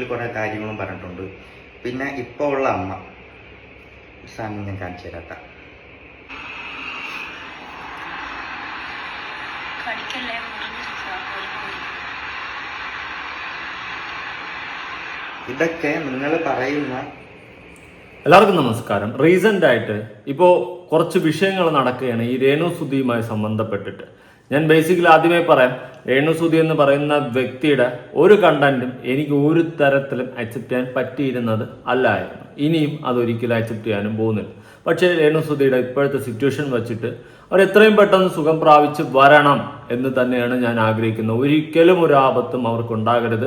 എപ്പിസോഡിൽ കുറേ കാര്യങ്ങളും പറഞ്ഞിട്ടുണ്ട്. പിന്നെ ഇപ്പോൾ ഉള്ള അമ്മ സാമി ഞാൻ കാണിച്ചു തരാത്ത ഇതൊക്കെ നിങ്ങൾ പറയുന്ന. എല്ലാവർക്കും നമസ്കാരം. റീസെൻ്റ് ആയിട്ട് ഇപ്പോൾ കുറച്ച് വിഷയങ്ങൾ നടക്കുകയാണ് ഈ രേണുസുധിയുമായി സംബന്ധപ്പെട്ടിട്ട്. ഞാൻ ബേസിക്കലി ആദ്യമേ പറയാം, രേണുസുധി എന്ന് പറയുന്ന വ്യക്തിയുടെ ഒരു കണ്ടന്റും എനിക്ക് ഒരു തരത്തിലും അക്സെപ്റ്റ് ചെയ്യാൻ പറ്റിയിരുന്നത് അല്ലായിരുന്നു. ഇനിയും അതൊരിക്കലും അക്സെപ്റ്റ് ചെയ്യാനും പോകുന്നില്ല. പക്ഷേ രേണുസുധിയുടെ ഇപ്പോഴത്തെ സിറ്റുവേഷൻ വെച്ചിട്ട് അവർ എത്രയും പെട്ടെന്ന് സുഖം പ്രാപിച്ച് വരണം എന്ന് തന്നെയാണ് ഞാൻ ആഗ്രഹിക്കുന്നത്. ഒരിക്കലും ഒരു ആപത്തും അവർക്കുണ്ടാകരുത്.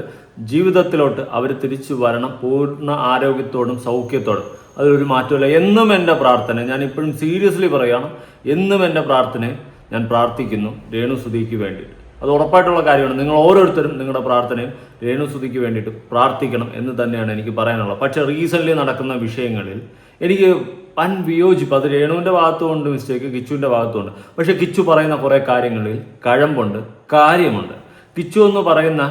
ജീവിതത്തിലോട്ട് അവർ തിരിച്ചു വരണം പൂർണ്ണ ആരോഗ്യത്തോടും സൗഖ്യത്തോടും. അതിലൊരു മാറ്റമില്ല. എന്നും എൻ്റെ പ്രാർത്ഥന, ഞാൻ ഇപ്പോഴും സീരിയസ്ലി പറയുകയാണ്, എന്നും എൻ്റെ പ്രാർത്ഥനയെ ഞാൻ പ്രാർത്ഥിക്കുന്നു രേണുസുധിക്ക് വേണ്ടിയിട്ട്. അത് ഉറപ്പായിട്ടുള്ള കാര്യമാണ്. നിങ്ങൾ ഓരോരുത്തരും നിങ്ങളുടെ പ്രാർത്ഥനയും രേണുസുധിക്ക് വേണ്ടിയിട്ട് പ്രാർത്ഥിക്കണം എന്ന് തന്നെയാണ് എനിക്ക് പറയാനുള്ളത്. പക്ഷേ റീസെൻ്റ്ലി നടക്കുന്ന വിഷയങ്ങളിൽ എനിക്ക് വിയോജിപ്പ്. അത് രേണുവിൻ്റെ ഭാഗത്തുകൊണ്ട് മിസ്റ്റേക്ക്, കിച്ചുവിൻ്റെ ഭാഗത്തുണ്ട്. പക്ഷെ കിച്ചു പറയുന്ന കുറേ കാര്യങ്ങളിൽ കഴമ്പുണ്ട്, കാര്യമുണ്ട്. കിച്ചു എന്ന് പറയുന്ന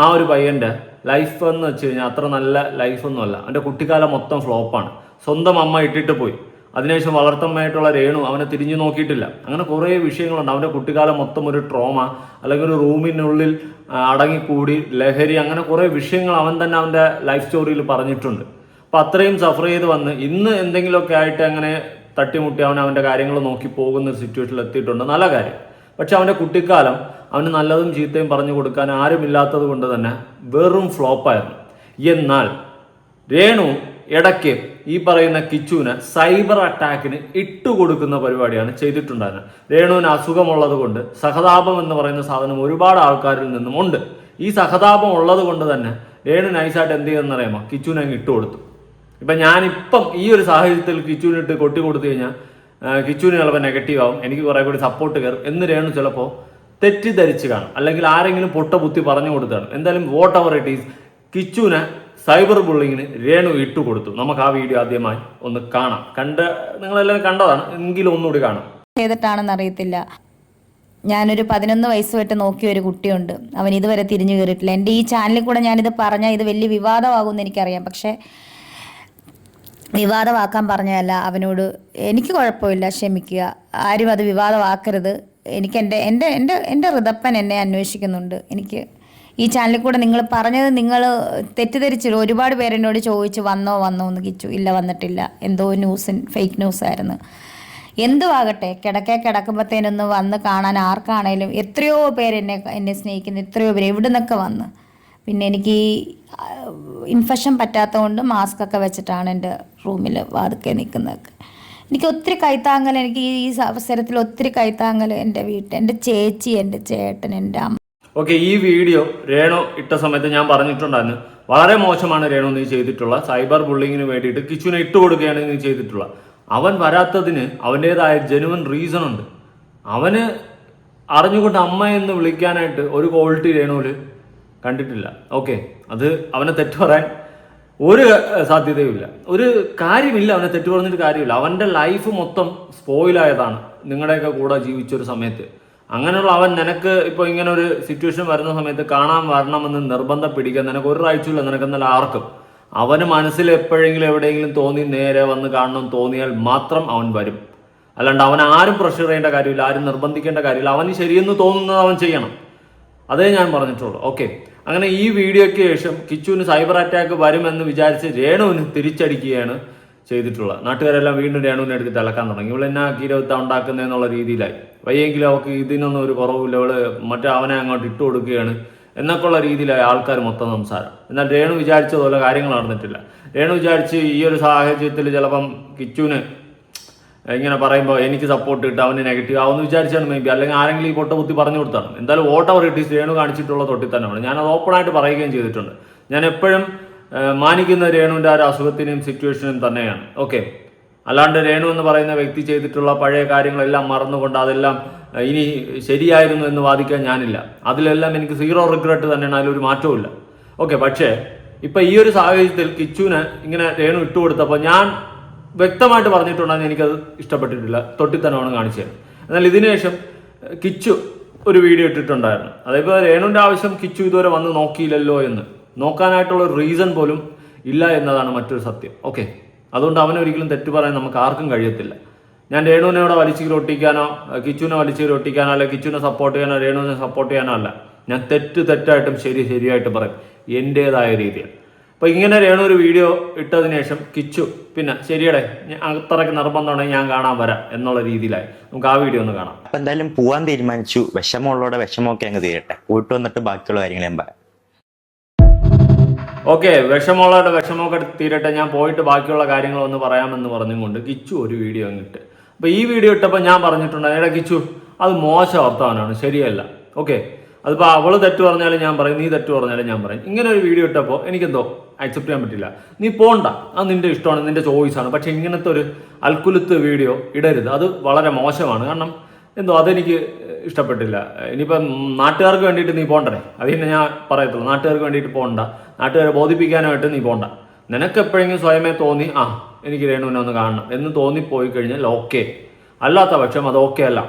ആ ഒരു പയ്യൻ്റെ ലൈഫ് എന്ന് വെച്ച് കഴിഞ്ഞാൽ അത്ര നല്ല ലൈഫൊന്നുമല്ല. അവൻ്റെ കുട്ടിക്കാലം മൊത്തം ഫ്ലോപ്പാണ്. സ്വന്തം അമ്മ ഇട്ടിട്ട് പോയി. അതിനുശേഷം വളർത്തമ്മയായിട്ടുള്ള രേണു അവനെ തിരിഞ്ഞു നോക്കിയിട്ടില്ല. അങ്ങനെ കുറേ വിഷയങ്ങളുണ്ട്. അവൻ്റെ കുട്ടിക്കാലം മൊത്തം ഒരു ട്രോമ, അല്ലെങ്കിൽ ഒരു റൂമിനുള്ളിൽ അടങ്ങിക്കൂടി ലഹരി, അങ്ങനെ കുറേ വിഷയങ്ങൾ അവൻ തന്നെ അവൻ്റെ ലൈഫ് സ്റ്റോറിയിൽ പറഞ്ഞിട്ടുണ്ട്. അപ്പം അത്രയും സഫർ ചെയ്ത് വന്ന് ഇന്ന് എന്തെങ്കിലുമൊക്കെ ആയിട്ട് അങ്ങനെ തട്ടിമുട്ടി അവൻ്റെ കാര്യങ്ങൾ നോക്കി പോകുന്ന ഒരു സിറ്റുവേഷനിൽ എത്തിയിട്ടുണ്ട്. നല്ല കാര്യം. പക്ഷെ അവൻ്റെ കുട്ടിക്കാലം അവന് നല്ലതും ചീത്തയും പറഞ്ഞു കൊടുക്കാൻ ആരുമില്ലാത്തത് കൊണ്ട് തന്നെ വെറും ഫ്ലോപ്പായിരുന്നു. എന്നാൽ രേണു ഇടയ്ക്ക് ഈ പറയുന്ന കിച്ചുവിന് സൈബർ അറ്റാക്കിന് ഇട്ടുകൊടുക്കുന്ന പരിപാടിയാണ് ചെയ്തിട്ടുണ്ടായിരുന്നത്. രേണുവിന് അസുഖമുള്ളത് കൊണ്ട് സഹതാപം എന്ന് പറയുന്ന സാധനം ഒരുപാട് ആൾക്കാരിൽ നിന്നും ഉണ്ട്. ഈ സഹതാപം ഉള്ളത് കൊണ്ട് തന്നെ രേണു നൈസായിട്ട് എന്ത് ചെയ്യുന്നറിയാമോ, കിച്ചുവിനെ അങ്ങ് ഇട്ടുകൊടുത്തു. ഇപ്പം ഞാനിപ്പം ഈ ഒരു സാഹചര്യത്തിൽ കിച്ചുവിനിട്ട് കൊട്ടി കൊടുത്തു കഴിഞ്ഞാൽ കിച്ചുവിന് ചിലപ്പോൾ നെഗറ്റീവ് ആവും, എനിക്ക് കുറേ കൂടി സപ്പോർട്ട് കയറും എന്ന് രേണു ചിലപ്പോൾ തെറ്റിദ്ധരിച്ച് കാണും, അല്ലെങ്കിൽ ആരെങ്കിലും പൊട്ട ബുദ്ധി പറഞ്ഞു കൊടുത്താണ്. എന്തായാലും വോട്ട് എവർ ഇറ്റ് ഈസ്, കിച്ചുവിനെ സൈബർ ബുള്ളിങ്ങിന് രേണു ഇട്ടുകൊടുത്തു. നമുക്ക് ആ വീഡിയോ ആദ്യമായി ഒന്ന് കാണാം. നിങ്ങളെല്ലാം കണ്ടതാണ്, എങ്കിലും ഒന്നുകൂടി കാണാം. ചെയ്തിട്ടാണെന്ന് അറിയത്തില്ല. ഞാനൊരു 11 വയസ്സ് തൊട്ട് നോക്കിയ ഒരു കുട്ടിയുണ്ട്, അവൻ ഇതുവരെ തിരിഞ്ഞു കയറിയിട്ടില്ല. എൻ്റെ ഈ ചാനലിൽ കൂടെ ഞാനിത് പറഞ്ഞാൽ ഇത് വലിയ വിവാദമാകുമെന്ന് എനിക്കറിയാം. പക്ഷേ വിവാദമാക്കാൻ പറഞ്ഞതല്ല. അവനോട് എനിക്ക് കുഴപ്പമില്ല, ക്ഷമിക്കുക, ആരും അത് വിവാദമാക്കരുത്. എനിക്ക് എൻ്റെ ഋതപ്പൻ എന്നെ അന്വേഷിക്കുന്നുണ്ട്. എനിക്ക് ഈ ചാനലിൽ കൂടെ നിങ്ങൾ പറഞ്ഞത് നിങ്ങൾ തെറ്റിദ്ധരിച്ചില്ല. ഒരുപാട് പേരെന്നോട് ചോദിച്ചു വന്നോ എന്ന്. കിച്ചു ഇല്ല, വന്നിട്ടില്ല, എന്തോ ഫേക്ക് ന്യൂസ് ആയിരുന്നു. എന്തുവാകട്ടെ, കിടക്കുമ്പോഴത്തേനൊന്ന് വന്ന് കാണാൻ ആർക്കാണേലും എത്രയോ പേര് എന്നെ സ്നേഹിക്കുന്നു, എത്രയോ പേര് എവിടെ നിന്നൊക്കെ വന്ന്. പിന്നെ എനിക്ക് ഈ ഇൻഫെക്ഷൻ പറ്റാത്തതുകൊണ്ട് മാസ്ക് ഒക്കെ വെച്ചിട്ടാണ് എൻ്റെ റൂമിൽ വാതിക്കെ നിൽക്കുന്നതൊക്കെ. എനിക്ക് ഒത്തിരി കൈത്താങ്ങൽ, എനിക്ക് ഈ അവസരത്തിൽ ഒത്തിരി കൈത്താങ്ങൽ എൻ്റെ എൻ്റെ ചേച്ചി, എൻ്റെ ചേട്ടൻ, എൻ്റെ അമ്മ. ഓക്കെ, ഈ വീഡിയോ രേണു ഇട്ട സമയത്ത് ഞാൻ പറഞ്ഞിട്ടുണ്ടായിരുന്നു, വളരെ മോശമാണ് രേണു നീ ചെയ്തിട്ടുള്ള സൈബർ ബുള്ളിങ്ങിന് വേണ്ടിയിട്ട് കിച്ചുവിനെ ഇട്ടുകൊടുക്കുകയാണ് നീ ചെയ്തിട്ടുള്ള. അവൻ വരാത്തതിന് അവൻ്റേതായ ജെനുവൻ റീസൺ ഉണ്ട്. അവന് അറിഞ്ഞുകൊണ്ട് അമ്മ എന്ന് വിളിക്കാനായിട്ട് ഒരു ക്വാളിറ്റി രേണുവിൽ കണ്ടിട്ടില്ല. ഓക്കെ, അത് അവനെ തെറ്റു പറയാൻ ഒരു സാധ്യതയുമില്ല, ഒരു കാര്യമില്ല. അവനെ തെറ്റു പറഞ്ഞിട്ട് കാര്യമില്ല. അവൻ്റെ ലൈഫ് മൊത്തം സ്പോയിലായതാണ് നിങ്ങളുടെയൊക്കെ കൂടെ ജീവിച്ചൊരു സമയത്ത്. അങ്ങനെയുള്ള അവൻ നിനക്ക് ഇപ്പോൾ ഇങ്ങനെ ഒരു സിറ്റുവേഷൻ വരുന്ന സമയത്ത് കാണാൻ വരണമെന്ന് നിർബന്ധം പിടിക്കാൻ നിനക്ക് ഒരു റൈറ്റ്സുമില്ല. നിനക്കെന്നല്ല ആർക്കും. അവന് മനസ്സിൽ എപ്പോഴെങ്കിലും എവിടെയെങ്കിലും തോന്നി നേരെ വന്ന് കാണണം തോന്നിയാൽ മാത്രം അവൻ വരും. അല്ലാണ്ട് അവൻ ആരും പ്രഷർ ചെയ്യേണ്ട കാര്യമില്ല, ആരും നിർബന്ധിക്കേണ്ട കാര്യമില്ല. അവന് ശരിയെന്ന് തോന്നുന്നത് അവൻ ചെയ്യണം. അതേ ഞാൻ പറഞ്ഞിട്ടുള്ളൂ. ഓക്കെ, അങ്ങനെ ഈ വീഡിയോയ്ക്ക് ശേഷം കിച്ചുവിന് സൈബർ അറ്റാക്ക് വരുമെന്ന് വിചാരിച്ച് രേണുവിന് തിരിച്ചടിക്കുകയാണ് ചെയ്തിട്ടുള്ളത്. നാട്ടുകാരെല്ലാം വീണ്ടും രേണുവിനെ എടുത്തിട്ട് അലക്കാൻ തുടങ്ങി. ഇവൾ എന്നാ കീരവത്ത ഉണ്ടാക്കുന്നതെന്നുള്ള രീതിയിലായി. വയ്യെങ്കിലും അവൾക്ക് ഇതിനൊന്നും ഒരു കുറവില്ല, ഇവള് മറ്റേ അവനെ അങ്ങോട്ട് ഇട്ട് കൊടുക്കുകയാണ് എന്നൊക്കെയുള്ള രീതിയിലായി ആൾക്കാർ മൊത്തം സംസാരം. എന്നാൽ രേണു വിചാരിച്ചതുപോലെ കാര്യങ്ങൾ നടന്നിട്ടില്ല. രേണു വിചാരിച്ച് ഈ ഒരു സാഹചര്യത്തിൽ ചിലപ്പം കിച്ചുവിന് ഇങ്ങനെ പറയുമ്പോൾ എനിക്ക് സപ്പോർട്ട് കിട്ടും, അവന് നെഗറ്റീവ് ആവുമെന്ന് വിചാരിച്ചാണ് മേ ബി, അല്ലെങ്കിൽ ആരെങ്കിലും ഈ പൊട്ട ബുദ്ധി പറഞ്ഞു കൊടുത്താണ്. എന്തായാലും whatever it is Renu കാണിച്ചിട്ടുള്ള തൊട്ടിൽ തന്നെയാണ്. ഞാനത് ഓപ്പണായിട്ട് പറയുകയും ചെയ്തിട്ടുണ്ട്. ഞാൻ എപ്പോഴും മാനിക്കുന്ന രേണുവിൻ്റെ ആ ഒരു അസുഖത്തിനും സിറ്റുവേഷനും തന്നെയാണ്. ഓക്കെ, അല്ലാണ്ട് രേണു എന്ന് പറയുന്ന വ്യക്തി ചെയ്തിട്ടുള്ള പഴയ കാര്യങ്ങളെല്ലാം മറന്നുകൊണ്ട് അതെല്ലാം ഇനി ശരിയായിരുന്നു എന്ന് വാദിക്കാൻ ഞാനില്ല. അതിലെല്ലാം എനിക്ക് 0 റിഗ്രറ്റ് തന്നെയാണ്, അതിലൊരു മാറ്റവും ഇല്ല. ഓക്കെ, പക്ഷേ ഇപ്പം ഈ ഒരു സാഹചര്യത്തിൽ കിച്ചുവിന് ഇങ്ങനെ രേണു ഇട്ടുകൊടുത്തപ്പോൾ ഞാൻ വ്യക്തമായിട്ട് പറഞ്ഞിട്ടുണ്ടെന്ന് എനിക്കത് ഇഷ്ടപ്പെട്ടിട്ടില്ല. തൊട്ടിത്തനമാണ് കാണിച്ചത്. എന്നാൽ ഇതിനുശേഷം കിച്ചു ഒരു വീഡിയോ ഇട്ടിട്ടുണ്ടായിരുന്നു. അതേപോലെ രേണുവിൻ്റെ ആവശ്യം കിച്ചു ഇതുവരെ വന്ന് നോക്കിയില്ലല്ലോ എന്ന്. നോക്കാനായിട്ടുള്ള ഒരു റീസൺ പോലും ഇല്ല എന്നതാണ് മറ്റൊരു സത്യം. ഓക്കെ, അതുകൊണ്ട് അവനൊരിക്കലും തെറ്റ് പറയാൻ നമുക്ക് ആർക്കും കഴിയത്തില്ല. ഞാൻ രേണുവിനെ ഇവിടെ വലിച്ചു ഒട്ടിക്കാനോ കിച്ചുവിനെ വലിച്ചു ഒട്ടിക്കാനോ അല്ല കിച്ചുവിനെ സപ്പോർട്ട് ചെയ്യാനോ രേണുവിനെ സപ്പോർട്ട് ചെയ്യാനോ അല്ല. ഞാൻ തെറ്റായിട്ടും ശരിയായിട്ടും പറയും എൻ്റേതായ രീതിയിൽ. അപ്പോൾ ഇങ്ങനെ രേണു ഒരു വീഡിയോ ഇട്ടതിന് ശേഷം കിച്ചു പിന്നെ ശരിയടെ അത്രയ്ക്ക് നിർബന്ധമുണ്ടെങ്കിൽ ഞാൻ കാണാൻ വരാം എന്നുള്ള രീതിയിലായി. നമുക്ക് ആ വീഡിയോ ഒന്ന് കാണാം. അപ്പൊ എന്തായാലും പോവാൻ തീരുമാനിച്ചു. വിഷമമുള്ളവരുടെ വിഷമമൊക്കെ അങ്ങ് തീരട്ടെ. പോയിട്ട് വന്നിട്ട് ബാക്കിയുള്ള കാര്യങ്ങൾ ഞാൻ പറയാം. ഓക്കെ, വിഷമമുള്ളവരുടെ വിഷമമൊക്കെ തീരട്ടെ, ഞാൻ പോയിട്ട് ബാക്കിയുള്ള കാര്യങ്ങളൊന്ന് പറയാമെന്ന് പറഞ്ഞുകൊണ്ട് കിച്ചു ഒരു വീഡിയോ അങ്ങിട്ട്. അപ്പോൾ ഈ വീഡിയോ ഇട്ടപ്പോൾ ഞാൻ പറഞ്ഞിട്ടുണ്ട്, എടാ കിച്ചു അത് മോശം വർത്തമാനമാണ്, ശരിയല്ല. ഓക്കെ, അതിപ്പോൾ അവള് തെറ്റ് പറഞ്ഞാലും ഞാൻ പറയും, നീ തെറ്റ് പറഞ്ഞാലും ഞാൻ പറയും. ഇങ്ങനെ ഒരു വീഡിയോ ഇട്ടപ്പോൾ എനിക്കെന്തോ ആക്സെപ്റ്റ് ചെയ്യാൻ പറ്റില്ല. നീ പോണ്ട, അത് നിന്റെ ഇഷ്ടമാണ്, നിന്റെ ചോയ്സാണ്. പക്ഷെ ഇങ്ങനത്തെ ഒരു അൽക്കുലത്ത് വീഡിയോ ഇടരുത്, അത് വളരെ മോശമാണ്. കാരണം എന്തോ അതെനിക്ക് ഇഷ്ടപ്പെട്ടില്ല. ഇനിയിപ്പം നാട്ടുകാർക്ക് വേണ്ടിയിട്ട് നീ പോണ്ടേ, അത് തന്നെ ഞാൻ പറയത്തുള്ളൂ. നാട്ടുകാർക്ക് വേണ്ടിയിട്ട് പോകണ്ട, നാട്ടുകാരെ ബോധിപ്പിക്കാനായിട്ട് നീ പോണ്ട. നിനക്ക് എപ്പോഴെങ്കിലും സ്വയമേ തോന്നി എനിക്ക് രേണുവിനെ ഒന്ന് കാണണം എന്ന് തോന്നിപ്പോയി കഴിഞ്ഞാൽ ഓക്കെ, അല്ലാത്ത പക്ഷം അത് ഓക്കെ അല്ല.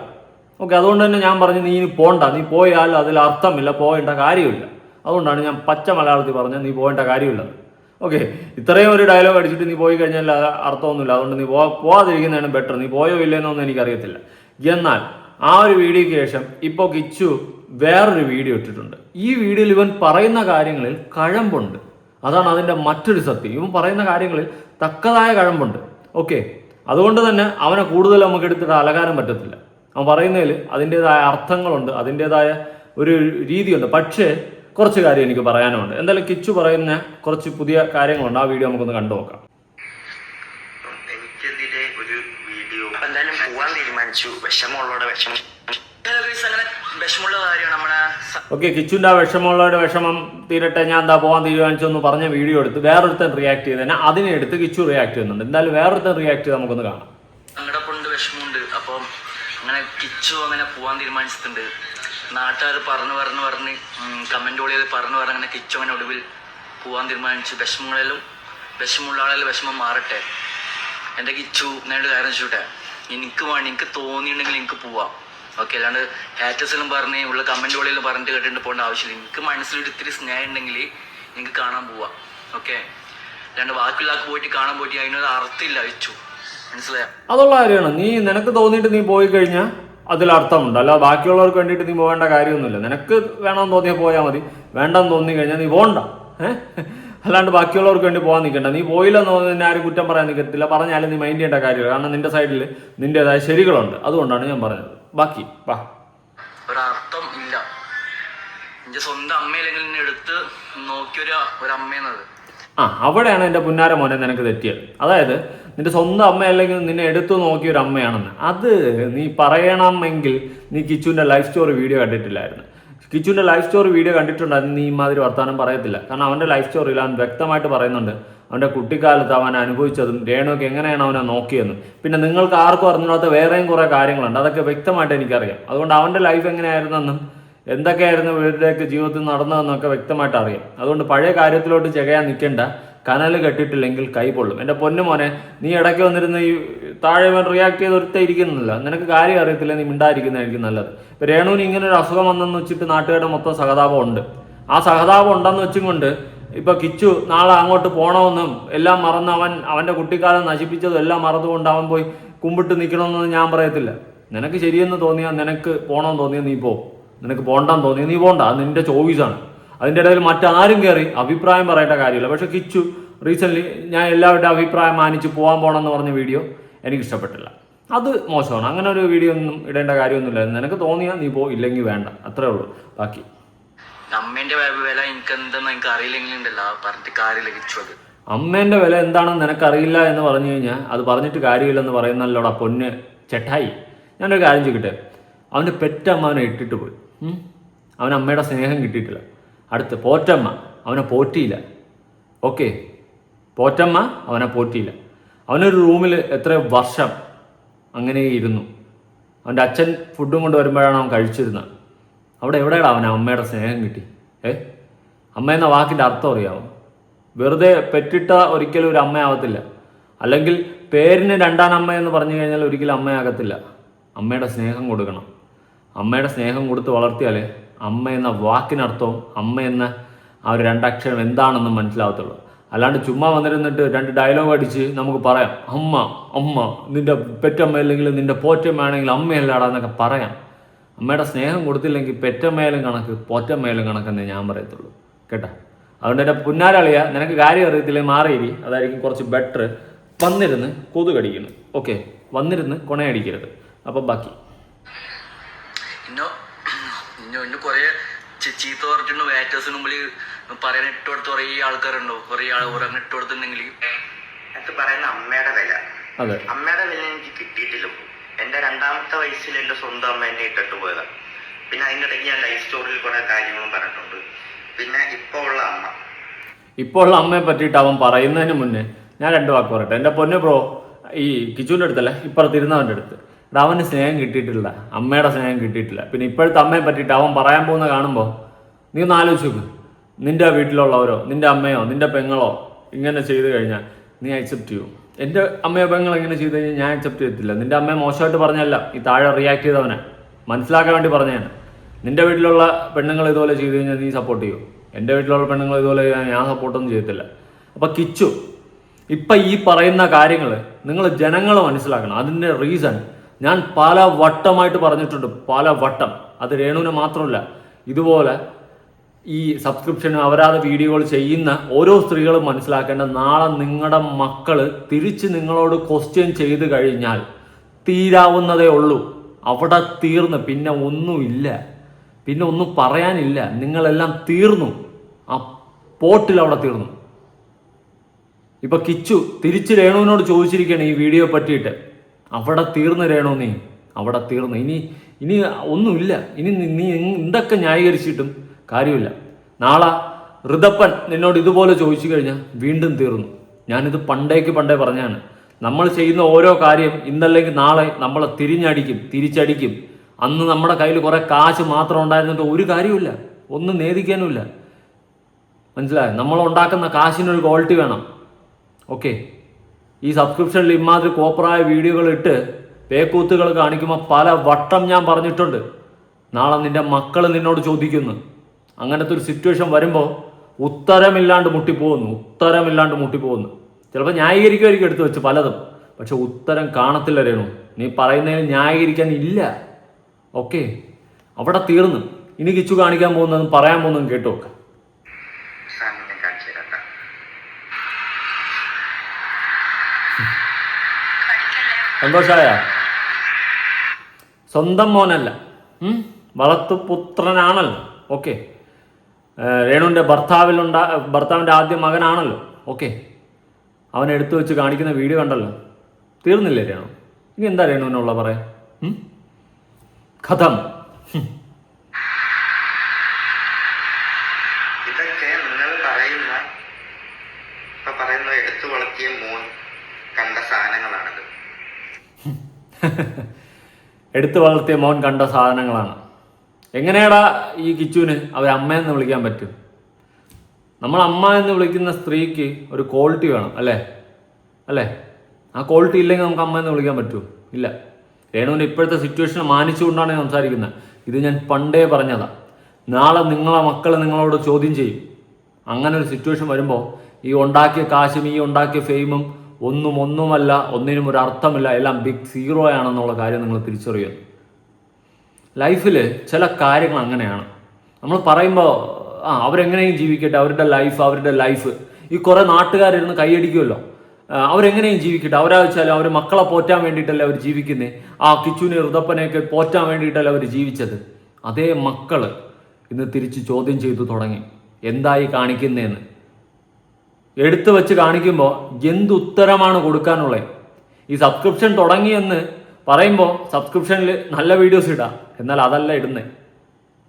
ഓക്കെ, അതുകൊണ്ട് തന്നെ ഞാൻ പറഞ്ഞു നീ പോണ്ട, നീ പോയാൽ അതിൽ അർത്ഥമില്ല, പോകേണ്ട കാര്യമില്ല. അതുകൊണ്ടാണ് ഞാൻ പച്ച മലയാളത്തിൽ പറഞ്ഞത് നീ പോകേണ്ട കാര്യമില്ലെന്ന്. ഓക്കെ, ഇത്രയും ഒരു ഡയലോഗ് അടിച്ചിട്ട് നീ പോയി കഴിഞ്ഞാൽ അർത്ഥമൊന്നുമില്ല. അതുകൊണ്ട് നീ പോവാതിരിക്കുന്നതാണ് ബെറ്റർ. നീ പോയോ ഇല്ലെന്നൊന്നും എനിക്കറിയത്തില്ല. എന്നാൽ ആ ഒരു വീഡിയോയ്ക്ക് ശേഷം ഇപ്പോൾ കിച്ചു വേറൊരു വീഡിയോ ഇട്ടിട്ടുണ്ട്. ഈ വീഡിയോയിൽ ഇവൻ പറയുന്ന കാര്യങ്ങളിൽ കഴമ്പുണ്ട്. അതാണ് അതിൻ്റെ മറ്റൊരു സത്യം. ഇവൻ പറയുന്ന കാര്യങ്ങളിൽ തക്കതായ കഴമ്പുണ്ട്. ഓക്കെ, അതുകൊണ്ട് തന്നെ അവനെ കൂടുതൽ നമുക്ക് എടുത്തിട്ട് അലകാരം പറ്റത്തില്ല. അവൻ പറയുന്നതിൽ അതിൻ്റെതായ അർത്ഥങ്ങളുണ്ട്, അതിൻ്റെതായ ഒരു രീതിയുണ്ട്. പക്ഷേ കുറച്ച് കാര്യം എനിക്ക് പറയാനുമുണ്ട്. എന്തായാലും കിച്ചു പറയുന്ന കുറച്ച് പുതിയ കാര്യങ്ങളുണ്ട്. ആ വീഡിയോ നമുക്കൊന്ന് കണ്ടു നോക്കാം. എനിക്കെതിരെ ഒരു വീഡിയോ എന്തായാലും പോവാൻ തീരുമാനിച്ചു. വിഷമമുള്ളവരുടെ വിഷമം ഓക്കെ, കിച്ചുവിൻ്റെ ആ വിഷമമുള്ളവരുടെ വിഷമം തീരട്ടെ, ഞാൻ എന്താ പോകാൻ തീരുമാനിച്ചെന്ന് പറഞ്ഞ വീഡിയോ എടുത്ത് വേറൊരുത്തൻ റിയാക്ട് ചെയ്ത് തന്നെ അതിനെ എടുത്ത് കിച്ചു റിയാക്ട് ചെയ്യുന്നുണ്ട്. എന്തായാലും വേറൊരുത്തൻ റിയാക്ട് ചെയ്ത് നമുക്കൊന്ന് കാണാം. സങ്കടപ്പുണ്ട്, വിഷമമുണ്ട്. അപ്പം അങ്ങനെ കിച്ചു അങ്ങനെ പോവാൻ തീരുമാനിച്ചിട്ടുണ്ട്. നാട്ടുകാർ പറഞ്ഞ് കമന്റ് ഓളിയത് പറഞ്ഞ് അങ്ങനെ കിച്ചു അങ്ങനെ ഒടുവിൽ പോവാൻ തീരുമാനിച്ചു. വിഷമമുള്ള ആളെല്ലാം വിഷമം മാറട്ടെ. എൻ്റെ കിച്ചു ഞാനൊരു കാര്യം ചോട്ടെ, എനിക്ക് തോന്നിയിട്ടുണ്ടെങ്കിൽ എനിക്ക് പോവാം. ഓക്കെ, അല്ലാണ്ട് ഹാറ്റേഴ്സിലും പറഞ്ഞ് ഉള്ള കമന്റ് ഓളിയെല്ലാം പറഞ്ഞിട്ട് കേട്ടിട്ട് പോകേണ്ട ആവശ്യമില്ല. എനിക്ക് മനസ്സിലൊരു ഇത്തിരി സ്നേഹം ഉണ്ടെങ്കിൽ എനിക്ക് കാണാൻ പോവാം. ഓക്കെ, അല്ലാണ്ട് ബാക്കിയുള്ളാക്ക് പോയിട്ട് കാണാൻ പോയിട്ട് അതിനൊരു അർത്ഥമില്ല. കിച്ചു മനസ്സിലായോ? അതുള്ള കാര്യമാണ്. നിനക്ക് തോന്നിയിട്ട് നീ പോയി കഴിഞ്ഞാൽ അതിൽ അർത്ഥമുണ്ട്. അല്ല ബാക്കിയുള്ളവർക്ക് വേണ്ടിയിട്ട് നീ പോകേണ്ട കാര്യമൊന്നുമില്ല. നിനക്ക് വേണമെന്ന് തോന്നിയാൽ പോയാൽ മതി, വേണ്ടെന്ന് തോന്നി കഴിഞ്ഞാൽ നീ പോകണ്ട. അല്ലാണ്ട് ബാക്കിയുള്ളവർക്ക് വേണ്ടി പോകാൻ നിൽക്കണ്ട. നീ പോയില്ലെന്ന് തോന്നി നിന്നെ ആരും കുറ്റം പറയാൻ നിൽക്കത്തില്ല. പറഞ്ഞാലും നീ മൈൻഡ് ചെയ്യേണ്ട കാര്യമില്ല. കാരണം നിന്റെ സൈഡിൽ നിന്റേതായ ശരികളുണ്ട്. അതുകൊണ്ടാണ് ഞാൻ പറഞ്ഞത്. ബാക്കി വാ. ഒരർത്ഥം ഇല്ല. എന്റെ സ്വന്തം അമ്മയില്ലെങ്കിൽ എന്നെ എടുത്ത് നോക്കിയൊരമ്മയെന്നത് അവിടെയാണ് എൻ്റെ പുന്നാര മോനെ നിനക്ക് തെറ്റിയത്. അതായത് നിന്റെ സ്വന്തം അമ്മ അല്ലെങ്കിൽ നിന്നെ എടുത്തു നോക്കിയ ഒരു അമ്മയാണെന്ന് അത് നീ പറയണമെങ്കിൽ നീ കിച്ചുവിൻ്റെ ലൈഫ് സ്റ്റോറി വീഡിയോ കണ്ടിട്ടില്ലായിരുന്നു. കിച്ചുവിൻ്റെ ലൈഫ് സ്റ്റോറി വീഡിയോ കണ്ടിട്ടുണ്ടായിരുന്നു നീ ഇമാതിരി വർത്താനം പറയത്തില്ല. കാരണം അവൻ്റെ ലൈഫ് സ്റ്റോറിയിൽ അവൻ വ്യക്തമായിട്ട് പറയുന്നുണ്ട് അവൻ്റെ കുട്ടിക്കാലത്ത് അവൻ അനുഭവിച്ചതും രേണുക്ക് എങ്ങനെയാണ് അവനെ നോക്കിയെന്നും. പിന്നെ നിങ്ങൾക്ക് ആർക്കും അറിഞ്ഞാത്ത വേറെയും കുറേ കാര്യങ്ങളുണ്ട്, അതൊക്കെ വ്യക്തമായിട്ട് എനിക്കറിയാം. അതുകൊണ്ട് അവൻ്റെ ലൈഫ് എങ്ങനെയായിരുന്നെന്നും എന്തൊക്കെയായിരുന്നു ഇവരുടെയൊക്കെ ജീവിതത്തിൽ നടന്നതെന്നൊക്കെ വ്യക്തമായിട്ട് അറിയാം. അതുകൊണ്ട് പഴയ കാര്യത്തിലോട്ട് ചെകയാൻ നിൽക്കേണ്ട. കനൽ കെട്ടിട്ടില്ലെങ്കിൽ കൈ പൊള്ളും. എൻ്റെ പൊന്നു മോനെ, നീ ഇടയ്ക്ക് വന്നിരുന്ന് ഈ താഴെ റിയാക്ട് ചെയ്ത് ഒരുത്ത ഇരിക്കുന്നില്ല. നിനക്ക് കാര്യം അറിയത്തില്ല, നീ മിണ്ടായിരിക്കുന്നതായിരിക്കും നല്ലത്. ഇപ്പം രേണുവിന് ഇങ്ങനെ ഒരു അസുഖം വന്നെന്ന് വെച്ചിട്ട് നാട്ടുകാരുടെ മൊത്തം സഹതാപം ഉണ്ട്. ആ സഹതാപം ഉണ്ടെന്ന് വെച്ചും കൊണ്ട് ഇപ്പൊ കിച്ചു നാളെ അങ്ങോട്ട് പോകണമെന്നും എല്ലാം മറന്ന് അവന്റെ കുട്ടിക്കാലം നശിപ്പിച്ചതും എല്ലാം മറന്നുകൊണ്ട് അവൻ പോയി കുമ്പിട്ട് നിൽക്കണമെന്നൊന്നും ഞാൻ പറയത്തില്ല. നിനക്ക് ശരിയെന്ന് തോന്നിയാൽ നിനക്ക് പോകണമെന്ന് തോന്നിയാൽ നീ പോ, നിനക്ക് പോകണ്ടെന്ന് തോന്നിയാൽ നീ പോകണ്ട, അത് നിന്റെ ചോയ്സാണ്. അതിൻ്റെ ഇടയിൽ മറ്റാരും കയറി അഭിപ്രായം പറയേണ്ട കാര്യമില്ല. പക്ഷെ കിച്ചു റീസെൻ്റ്ലി ഞാൻ എല്ലാവരുടെ അഭിപ്രായം മാനിച്ച് പോകാമെന്ന് പറഞ്ഞ വീഡിയോ എനിക്ക് ഇഷ്ടപ്പെട്ടില്ല. അത് മോശമാണ്. അങ്ങനെ ഒരു വീഡിയോ ഒന്നും ഇടേണ്ട കാര്യമൊന്നുമില്ല. നിനക്ക് തോന്നിയാൽ നീ പോ, ഇല്ലെങ്കിൽ വേണ്ട, അത്രേ ഉള്ളൂ. ബാക്കി അമ്മേന്റെ വില എനിക്ക് എന്തെന്ന് എനിക്ക് അറിയില്ലെങ്കിലുണ്ടല്ലോ പറഞ്ഞിട്ട് കാര്യമില്ല കിച്ചു. അത് അമ്മേന്റെ വില എന്താണെന്ന് നിനക്കറിയില്ല എന്ന് പറഞ്ഞു കഴിഞ്ഞാൽ അത് പറഞ്ഞിട്ട് കാര്യമില്ലെന്ന് പറയുന്നല്ലോടാ പൊന്ന് ചെട്ടായി. ഞാനൊരു കാര്യം ചോദിക്കട്ടെ, അവൻ്റെ പെറ്റമ്മ അവനെ ഇട്ടിട്ട് പോയി. അവൻ അമ്മയുടെ സ്നേഹം കിട്ടിയിട്ടില്ല. അടുത്ത് പോറ്റമ്മ അവനെ പോറ്റിയില്ല. ഓക്കെ, പോറ്റമ്മ അവനെ പോറ്റിയില്ല. അവനൊരു റൂമിൽ എത്ര വർഷം അങ്ങനെ ഇരുന്നു. അവൻ്റെ അച്ഛൻ ഫുഡും കൊണ്ട് വരുമ്പോഴാണ് അവൻ കഴിച്ചിരുന്നത്. അവിടെ എവിടെയാണ് അവന് അമ്മയുടെ സ്നേഹം കിട്ടി? അമ്മ എന്ന വാക്കിൻ്റെ അർത്ഥം അറിയാമോ? വെറുതെ പെറ്റിട്ട ഒരിക്കലും ഒരു അമ്മയാവത്തില്ല. അല്ലെങ്കിൽ പേരിന് രണ്ടാം അമ്മ എന്ന് പറഞ്ഞു കഴിഞ്ഞാൽ ഒരിക്കലും അമ്മയാകത്തില്ല. അമ്മയുടെ സ്നേഹം കൊടുക്കണം. അമ്മയുടെ സ്നേഹം കൊടുത്ത് വളർത്തിയാൽ അമ്മ എന്ന വാക്കിനർത്ഥവും അമ്മ എന്ന ആ ഒരു രണ്ടക്ഷരം എന്താണെന്ന് മനസ്സിലാവത്തുള്ളൂ. അല്ലാണ്ട് ചുമ്മാ വന്നിരുന്നിട്ട് 2 ഡയലോഗ് അടിച്ച് നമുക്ക് പറയാം, അമ്മ അമ്മ നിൻ്റെ പെറ്റമ്മ അല്ലെങ്കിൽ നിൻ്റെ പോറ്റമ്മയാണെങ്കിൽ അമ്മയല്ലാടാ എന്നൊക്കെ പറയാം. അമ്മയുടെ സ്നേഹം കൊടുത്തില്ലെങ്കിൽ പെറ്റമ്മയിലും കണക്ക് പോറ്റമ്മയിലും കണക്കെന്നേ ഞാൻ പറയത്തുള്ളൂ കേട്ടോ. അതുകൊണ്ട് എൻ്റെ പുന്നാരളിയ, നിനക്ക് കാര്യം അറിയത്തില്ലെങ്കിൽ മാറിയിരി, അതായിരിക്കും കുറച്ച് ബെറ്റർ. വന്നിരുന്ന് കൊതുകടിക്കണം, ഓക്കെ, വന്നിരുന്ന് കൊണയടിക്കരുത്. അപ്പം ബാക്കി ഇന്നെ കുറേ ചീത്ത പറഞ്ഞിട്ടുണ്ട്. വേറ്റേഴ്സിന് മുമ്പിൽ പറയാൻ ഇട്ടുകൊടുത്ത് കുറേ ആൾക്കാരുണ്ടോ, കുറേ ആൾ അങ്ങനെ ഇട്ടുകൊടുത്തിട്ടുണ്ടെങ്കിൽ എനിക്ക് പറയുന്ന അമ്മയുടെ വില, അതെ, അമ്മയുടെ വില എനിക്ക് കിട്ടിയിട്ടില്ല. എൻ്റെ 2ാമത്തെ വയസ്സിൽ എൻ്റെ സ്വന്തം അമ്മ എന്നെ ഇട്ടിട്ട് പോയതാണ്. പിന്നെ അതിൻ്റെ ഇടയ്ക്ക് ഞാൻ ലൈഫ് സ്റ്റോറിയിൽ കുറേ കാര്യങ്ങളും പറഞ്ഞിട്ടുണ്ട്. പിന്നെ ഇപ്പോൾ ഉള്ള അമ്മയെ പറ്റിയിട്ട് അവൻ പറയുന്നതിന് മുന്നേ ഞാൻ 2 വാക്ക് പറയട്ടെ. എൻ്റെ പൊന്നു ബ്രോ, ഈ കിച്ചുവിൻ്റെ അടുത്തല്ല, ഇപ്പുറത്തിരുന്നവൻ്റെ അടുത്ത്, അവന് സ്നേഹം കിട്ടിയിട്ടില്ല, അമ്മയുടെ സ്നേഹം കിട്ടിയിട്ടില്ല. പിന്നെ ഇപ്പോഴത്തെ അമ്മയെ പറ്റിയിട്ട് അവൻ പറയാൻ പോകുന്ന കാണുമ്പോൾ നീ ഒന്ന് ആലോചിച്ച് നോക്ക്. നിൻ്റെ വീട്ടിലുള്ളവരോ നിൻ്റെ അമ്മയോ നിൻ്റെ പെങ്ങളോ ഇങ്ങനെ ചെയ്ത് കഴിഞ്ഞാൽ നീ അക്സെപ്റ്റ് ചെയ്യും? എൻ്റെ അമ്മയോ പെങ്ങളോ ഇങ്ങനെ ചെയ്ത് കഴിഞ്ഞാൽ ഞാൻ അക്സെപ്റ്റ് ചെയ്യത്തില്ല. നിൻ്റെ അമ്മയെ മോശമായിട്ട് പറഞ്ഞല്ല, ഈ താഴെ റിയാക്ട് ചെയ്തവനെ മനസ്സിലാക്കാൻ വേണ്ടി പറഞ്ഞതാണ്. നിൻ്റെ വീട്ടിലുള്ള പെണ്ണുങ്ങൾ ഇതുപോലെ ചെയ്ത് കഴിഞ്ഞാൽ നീ സപ്പോർട്ട് ചെയ്യും? എൻ്റെ വീട്ടിലുള്ള പെണ്ണുങ്ങൾ ഇതുപോലെ ഞാൻ സപ്പോർട്ടൊന്നും ചെയ്യത്തില്ല. അപ്പോൾ കിച്ചു, ഇപ്പം ഈ പറയുന്ന കാര്യങ്ങൾ നിങ്ങൾ ജനങ്ങൾ മനസ്സിലാക്കണം. അതിൻ്റെ റീസൺ ഞാൻ പല വട്ടമായിട്ട് പറഞ്ഞിട്ടുണ്ട്, പല വട്ടം. അത് രേണുവിനെ മാത്രമല്ല, ഇതുപോലെ ഈ സബ്സ്ക്രിപ്ഷൻ അപരാധ വീഡിയോകൾ ചെയ്യുന്ന ഓരോ സ്ത്രീകളും മനസ്സിലാക്കേണ്ട, നാളെ നിങ്ങളുടെ മക്കൾ തിരിച്ച് നിങ്ങളോട് ക്വസ്റ്റ്യൻ ചെയ്ത് കഴിഞ്ഞാൽ തീരാവുന്നതേ ഉള്ളൂ. അവിടെ തീർന്ന് പിന്നെ ഒന്നുമില്ല, പിന്നെ ഒന്നും പറയാനില്ല. നിങ്ങളെല്ലാം തീർന്നു, ആ പോട്ടിൽ അവിടെ തീർന്നു. ഇപ്പൊ കിച്ചു തിരിച്ച് രേണുവിനോട് ചോദിച്ചിരിക്കുകയാണ് ഈ വീഡിയോ പറ്റിയിട്ട്. അവിടെ തീർന്ന് രേണു, നീ അവിടെ തീർന്നു. ഇനി ഒന്നുമില്ല. ഇനി നീ എന്തൊക്കെ ന്യായീകരിച്ചിട്ടും കാര്യമില്ല. നാളെ ഋതപ്പൻ നിന്നോട് ഇതുപോലെ ചോദിച്ചു കഴിഞ്ഞാൽ വീണ്ടും തീർന്നു. ഞാനിത് പണ്ടേ പറഞ്ഞാണ്. നമ്മൾ ചെയ്യുന്ന ഓരോ കാര്യം ഇന്നല്ലെങ്കിൽ നാളെ നമ്മളെ തിരിച്ചടിക്കും. അന്ന് നമ്മുടെ കയ്യിൽ കുറേ കാശ് മാത്രം ഉണ്ടായിരുന്നിട്ട് ഒരു കാര്യമില്ല, ഒന്നും നേദിക്കാനുമില്ല. മനസ്സിലായോ? നമ്മൾ ഉണ്ടാക്കുന്ന കാശിനൊരു ക്വാളിറ്റി വേണം. ഓക്കെ, ഈ സബ്സ്ക്രിപ്ഷനിൽ ഇമാതിരി കോപ്പറായ വീഡിയോകൾ ഇട്ട് പേക്കൂത്തുകൾ കാണിക്കുമ്പോൾ പല വട്ടം ഞാൻ പറഞ്ഞിട്ടുണ്ട്. നാളെ നിൻ്റെ മക്കൾ നിന്നോട് ചോദിക്കുന്നു. അങ്ങനത്തെ ഒരു സിറ്റുവേഷൻ വരുമ്പോൾ ഉത്തരമില്ലാണ്ട് മുട്ടിപ്പോകുന്നു. ചിലപ്പോൾ ന്യായീകരിക്കുമായിരിക്കും എടുത്തു വെച്ച് പലതും, പക്ഷെ ഉത്തരം കാണത്തില്ല രേണു. നീ പറയുന്നതിന് ന്യായീകരിക്കാൻ ഇല്ല. ഓക്കെ, അവിടെ തീർന്നു. ഇനി കിച്ചു കാണിക്കാൻ പോകുന്നതും പറയാൻ പോകുന്നതും കേട്ടു നോക്കാം. സന്തോഷമായ? സ്വന്തം മോനല്ല, വളർത്തുപുത്രനാണല്ലോ. ഓക്കെ, രേണുവിൻ്റെ ഭർത്താവിൻ്റെ ആദ്യ മകനാണല്ലോ. ഓക്കെ, അവൻ എടുത്തു വെച്ച് കാണിക്കുന്ന വീഡിയോ കണ്ടല്ലോ. തീർന്നില്ലേ രേണു? ഇനി എന്താ രേണുവിനുള്ള പറയാം? കഥം. ഇതൊക്കെ നിങ്ങൾ പറയുന്ന എടുത്തു വളർത്തിയ മോൻ കണ്ട സാധനങ്ങളാണിത്. എടുത്തു വളർത്തിയ മോൻ കണ്ട സാധനങ്ങളാണ്. എങ്ങനെയാടാ ഈ കിച്ചുവിന് അവർ അമ്മയെന്ന് വിളിക്കാൻ പറ്റും? നമ്മൾ അമ്മ എന്ന് വിളിക്കുന്ന സ്ത്രീക്ക് ഒരു ക്വാളിറ്റി വേണം, അല്ലേ? ആ ക്വാളിറ്റി ഇല്ലെങ്കിൽ നമുക്ക് അമ്മ എന്ന് വിളിക്കാൻ പറ്റുമോ? ഇല്ല. രേണുവിൻ്റെ ഇപ്പോഴത്തെ സിറ്റുവേഷനെ മാനിച്ചുകൊണ്ടാണ് ഞാൻ സംസാരിക്കുന്നത്. ഇത് ഞാൻ പണ്ടേ പറഞ്ഞതാണ്. നാളെ നിങ്ങളെ മക്കൾ നിങ്ങളോട് ചോദ്യം ചെയ്യും. അങ്ങനെ ഒരു സിറ്റുവേഷൻ വരുമ്പോൾ ഈ ഉണ്ടാക്കിയ കാശും ഈ ഉണ്ടാക്കിയ ഫെയിമും ഒന്നുമല്ല, ഒന്നിനും ഒരു അർത്ഥമില്ല, എല്ലാം ബിഗ് സീറോ ആണെന്നുള്ള കാര്യം നിങ്ങൾ തിരിച്ചറിയുന്നു. ലൈഫിൽ ചില കാര്യങ്ങൾ അങ്ങനെയാണ്. നമ്മൾ പറയുമ്പോൾ അവരെങ്ങനെയും ജീവിക്കട്ടെ, അവരുടെ ലൈഫ്. ഈ കുറേ നാട്ടുകാരിരുന്ന് കൈയടിക്കുമല്ലോ, അവരെങ്ങനെയും ജീവിക്കട്ടെ. അവരാച്ചാലും അവർ മക്കളെ പോറ്റാൻ വേണ്ടിയിട്ടല്ലേ അവർ ജീവിക്കുന്നത്. ആ കിച്ചുവിനെ ഋതപ്പനെയൊക്കെ പോറ്റാൻ വേണ്ടിയിട്ടല്ലേ അവർ ജീവിച്ചത്. അതേ മക്കൾ ഇന്ന് തിരിച്ച് ചോദ്യം ചെയ്തു തുടങ്ങി, എന്തായി കാണിക്കുന്നതെന്ന്. എടുത്തു വെച്ച് കാണിക്കുമ്പോൾ എന്തുത്തരമാണ് കൊടുക്കാനുള്ളത്? ഈ സബ്സ്ക്രിപ്ഷൻ തുടങ്ങിയെന്ന് പറയുമ്പോൾ സബ്സ്ക്രിപ്ഷനിൽ നല്ല വീഡിയോസ് ഇടാം, എന്നാൽ അതല്ല ഇടുന്നത്.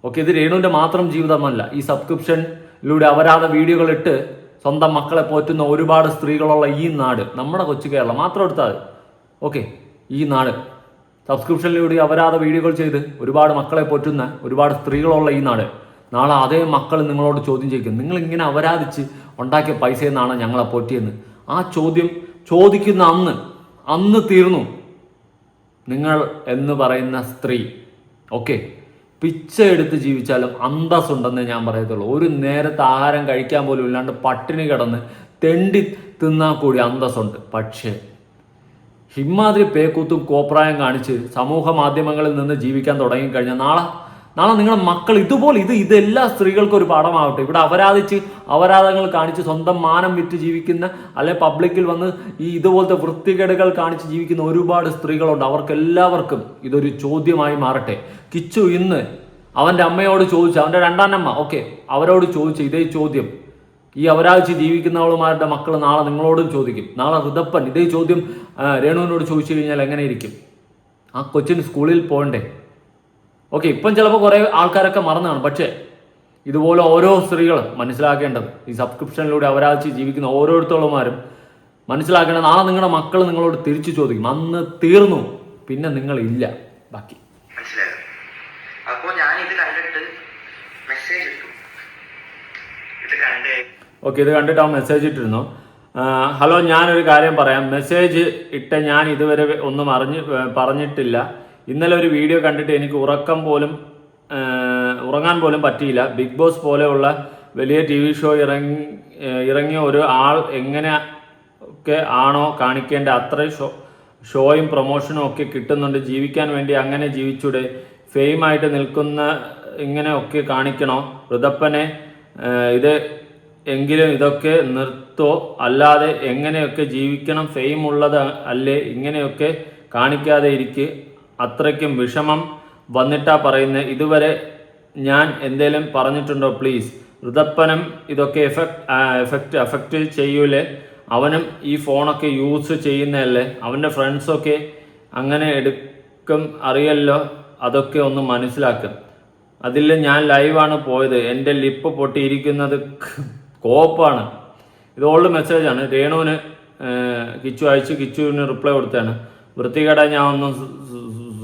ഓക്കെ, ഇത് രേണുവിൻ്റെ മാത്രം ജീവിതമല്ല. ഈ സബ്സ്ക്രിപ്ഷനിലൂടെ അപരാധ വീഡിയോകൾ ഇട്ട് സ്വന്തം മക്കളെ പോറ്റുന്ന ഒരുപാട് സ്ത്രീകളുള്ള ഈ നാട്, നമ്മുടെ കൊച്ചു കേരളം മാത്രം എടുത്താൽ മതി. ഓക്കെ, ഈ നാട് സബ്സ്ക്രിപ്ഷനിലൂടെ അപരാധ വീഡിയോകൾ ചെയ്ത് ഒരുപാട് മക്കളെ പോറ്റുന്ന ഒരുപാട് സ്ത്രീകളുള്ള ഈ നാട്, നാളെ അതേ മക്കൾ നിങ്ങളോട് ചോദ്യം ചെയ്യും, നിങ്ങളിങ്ങനെ അപരാധിച്ച് ഉണ്ടാക്കിയ പൈസയിൽ നിന്നാണ് ഞങ്ങളെ പോറ്റിയെന്ന്. ആ ചോദ്യം ചോദിക്കുന്ന അന്ന് തീർന്നു നിങ്ങൾ എന്ന് പറയുന്ന സ്ത്രീ. ഓക്കെ, പിച്ച എടുത്ത് ജീവിച്ചാലും അന്തസ്സുണ്ടെന്നേ ഞാൻ പറയത്തുള്ളൂ. ഒരു നേരത്തെ ആഹാരം കഴിക്കാൻ പോലും ഇല്ലാണ്ട് പട്ടിണി കിടന്ന് തെണ്ടി തിന്നാൽ കൂടി അന്തസ്സുണ്ട്. പക്ഷേ ഇമാതിരി പേക്കൂത്തും കോപ്രായം കാണിച്ച് സമൂഹ മാധ്യമങ്ങളിൽ നിന്ന് ജീവിക്കാൻ തുടങ്ങിക്കഴിഞ്ഞാൽ നാളെ നിങ്ങളുടെ മക്കൾ ഇതെല്ലാ സ്ത്രീകൾക്കും ഒരു പാഠമാവട്ടെ. ഇവിടെ അപരാധങ്ങൾ കാണിച്ച് സ്വന്തം മാനം വിറ്റ് ജീവിക്കുന്ന, അല്ലെ പബ്ലിക്കിൽ വന്ന് ഇതുപോലത്തെ വൃത്തികേടുകൾ കാണിച്ച് ജീവിക്കുന്ന ഒരുപാട് സ്ത്രീകളുണ്ട്. അവർക്കെല്ലാവർക്കും ഇതൊരു ചോദ്യമായി മാറട്ടെ. കിച്ചു ഇന്ന് അവൻ്റെ അമ്മയോട് ചോദിച്ചു, അവൻ്റെ രണ്ടാനമ്മ അവരോട് ചോദിച്ചു ഇതേ ചോദ്യം. ഈ അപരാധിച്ച് ജീവിക്കുന്നവളുമാരുടെ മക്കൾ നാളെ നിങ്ങളോടും ചോദിക്കും. നാളെ ഋതപ്പൻ ഇതേ ചോദ്യം രേണുവിനോട് ചോദിച്ചു കഴിഞ്ഞാൽ എങ്ങനെ ഇരിക്കും? ആ കൊച്ചിന് സ്കൂളിൽ പോകണ്ടേ? ഇപ്പം ചിലപ്പോൾ കുറേ ആൾക്കാരൊക്കെ മറന്നാണ്. പക്ഷേ ഇതുപോലെ ഓരോ സ്ത്രീകളും മനസ്സിലാക്കേണ്ടത്, ഈ സബ്സ്ക്രിപ്ഷനിലൂടെ അപരാധിച്ച് ജീവിക്കുന്ന ഓരോരുത്തരുമാരും മനസ്സിലാക്കേണ്ടത്, നാളെ നിങ്ങളുടെ മക്കൾ നിങ്ങളോട് തിരിച്ചു ചോദിക്കും. അന്ന് തീർന്നു, പിന്നെ നിങ്ങളില്ല. ബാക്കി മനസ്സിലായോ? അപ്പോൾ ഞാൻ ഇത് കണ്ടിട്ട് മെസ്സേജ് ഇട്ടു. ഇത് കണ്ടിട്ട് അവൻ മെസ്സേജ് ഇട്ടിരുന്നു. ഹലോ, ഞാനൊരു കാര്യം പറയാം. മെസ്സേജ് ഇട്ട ഞാൻ ഇതുവരെ ഒന്നും പറഞ്ഞിട്ടില്ല. ഇന്നലെ ഒരു വീഡിയോ കണ്ടിട്ട് എനിക്ക് ഉറങ്ങാൻ പോലും പറ്റിയില്ല. ബിഗ് ബോസ് പോലെയുള്ള വലിയ TV ഷോ ഇറങ്ങിയ ഒരു ആൾ എങ്ങനെയൊക്കെ ആണോ കാണിക്കേണ്ട അത്ര ഷോയും പ്രൊമോഷനും ഒക്കെ കിട്ടുന്നുണ്ട്. ജീവിക്കാൻ വേണ്ടി അങ്ങനെ ജീവിച്ചൂടെ? ഫെയിമായിട്ട് നിൽക്കുന്ന ഇങ്ങനെയൊക്കെ കാണിക്കണോ? ഋതപ്പനെ എങ്കിലും ഇതൊക്കെ നിർത്തോ, അല്ലാതെ എങ്ങനെയൊക്കെ ജീവിക്കണം? ഫെയിം ഉള്ളത് അല്ലേ? ഇങ്ങനെയൊക്കെ കാണിക്കാതെ ഇരിക്ക്. അത്രയ്ക്കും വിഷമം വന്നിട്ടാ പറയുന്നത്. ഇതുവരെ ഞാൻ എന്തേലും പറഞ്ഞിട്ടുണ്ടോ? പ്ലീസ്. ഋതപ്പനും ഇതൊക്കെ എഫക്റ്റ് ചെയ്യൂലേ? അവനും ഈ ഫോണൊക്കെ യൂസ് ചെയ്യുന്നതല്ലേ? അവൻ്റെ ഫ്രണ്ട്സൊക്കെ അങ്ങനെ എടുക്കും, അറിയല്ലോ. അതൊക്കെ ഒന്ന് മനസ്സിലാക്കും. അതിൽ ഞാൻ ലൈവാണ് പോയത്. എൻ്റെ ലിപ്പ് പൊട്ടിയിരിക്കുന്നത് കോപ്പാണ്. ഇത് ഓൾഡ് മെസ്സേജാണ്. രേണുവിന് കിച്ചു അയച്ച് കിച്ചുവിന് റിപ്ലൈ കൊടുത്താണ്. വൃത്തികേടായി ഞാൻ ഒന്നും